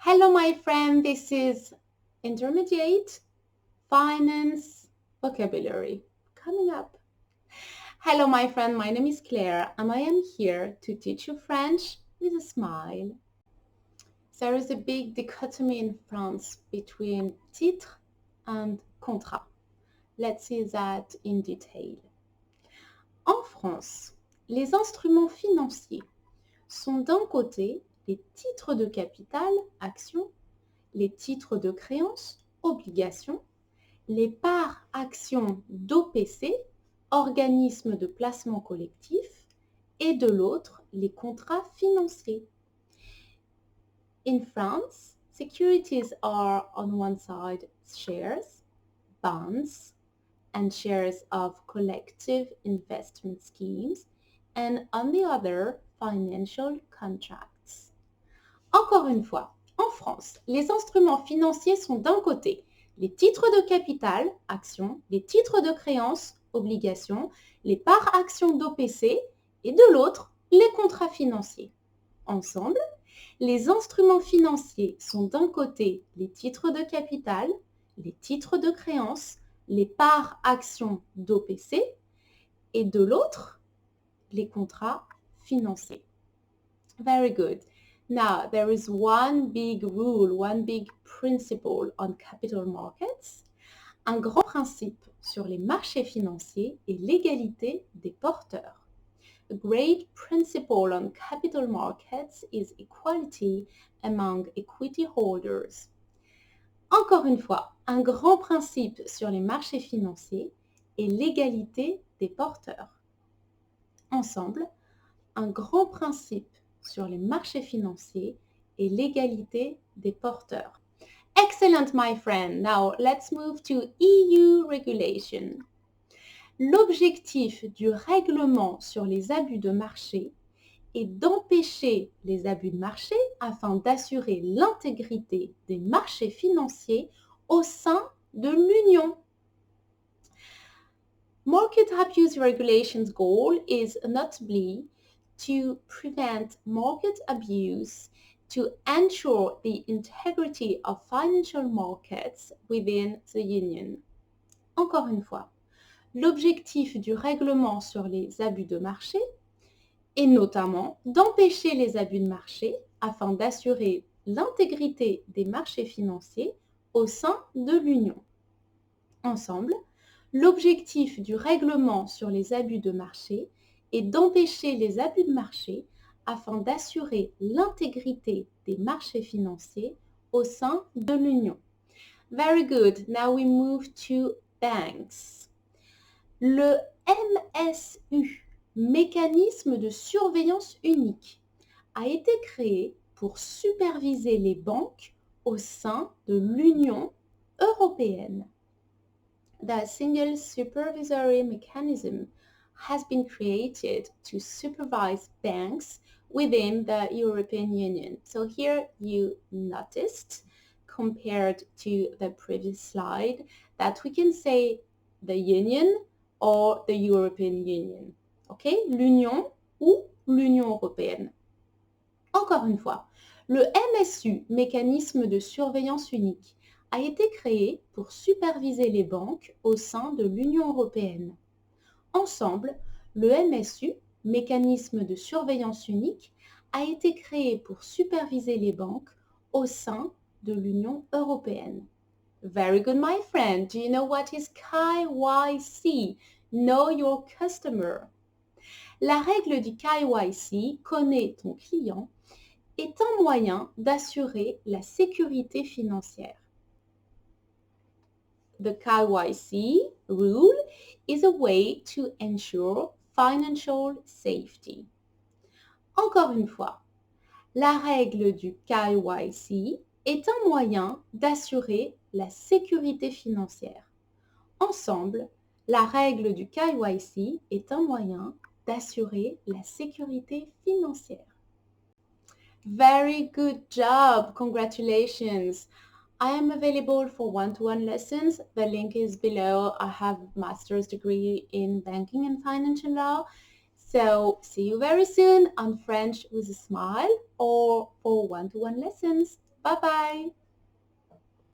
Hello, my friend. This is Intermediate Finance Vocabulary coming up. Hello, my friend. My name is Claire, and I am here to teach you French with a smile. There is a big dichotomy in France between titre and contrat. Let's see that in detail. En France, les instruments financiers sont d'un côté les titres de capital, actions, les titres de créance, obligations, les parts actions d'OPC, organismes de placement collectif, et de l'autre, les contrats financiers. In France, securities are on one side shares, bonds, and shares of collective investment schemes, and on the other, financial contracts. Encore une fois, en France, les instruments financiers sont d'un côté les titres de capital, actions, les titres de créance, obligations, les parts actions d'OPC et de l'autre, les contrats financiers. Ensemble, les instruments financiers sont d'un côté les titres de capital, les titres de créance, les parts actions d'OPC et de l'autre, les contrats financiers. Very good. Now, there is one big rule, one big principle on capital markets. Un grand principe sur les marchés financiers est l'égalité des porteurs. A great principle on capital markets is equality among equity holders. Encore une fois, un grand principe sur les marchés financiers est l'égalité des porteurs. Ensemble, un grand principe sur les marchés financiers et l'égalité des porteurs. Excellent, my friend. Now, let's move to EU regulation. L'objectif du règlement sur les abus de marché est d'empêcher les abus de marché afin d'assurer l'intégrité des marchés financiers au sein de l'Union. Market abuse regulation's goal is notably to prevent market abuse, to ensure the integrity of financial markets within the Union. Encore une fois, l'objectif du règlement sur les abus de marché est notamment d'empêcher les abus de marché afin d'assurer l'intégrité des marchés financiers au sein de l'Union. Ensemble, l'objectif du règlement sur les abus de marché est d'empêcher les abus de marché afin d'assurer l'intégrité des marchés financiers au sein de l'Union. Very good. Now we move to banks. Le MSU, mécanisme de surveillance unique, a été créé pour superviser les banques au sein de l'Union européenne. The single supervisory mechanism has been created to supervise banks within the European Union. So here you noticed, compared to the previous slide, that we can say the Union or the European Union. Okay? L'Union ou l'Union européenne. Encore une fois, le MSU, mécanisme de surveillance unique, a été créé pour superviser les banques au sein de l'Union européenne. Ensemble, le MSU, mécanisme de surveillance unique, a été créé pour superviser les banques au sein de l'Union européenne. Very good, my friend. Do you know what is KYC? Know your customer. La règle du KYC, connais ton client, est un moyen d'assurer la sécurité financière. The KYC rule is a way to ensure financial safety. Encore une fois, la règle du KYC est un moyen d'assurer la sécurité financière. Ensemble, la règle du KYC est un moyen d'assurer la sécurité financière. Very good job! Congratulations! I am available for one-to-one lessons. The link is below. I have a master's degree in banking and financial law. So see you very soon on French with a smile or for one-to-one lessons. Bye bye.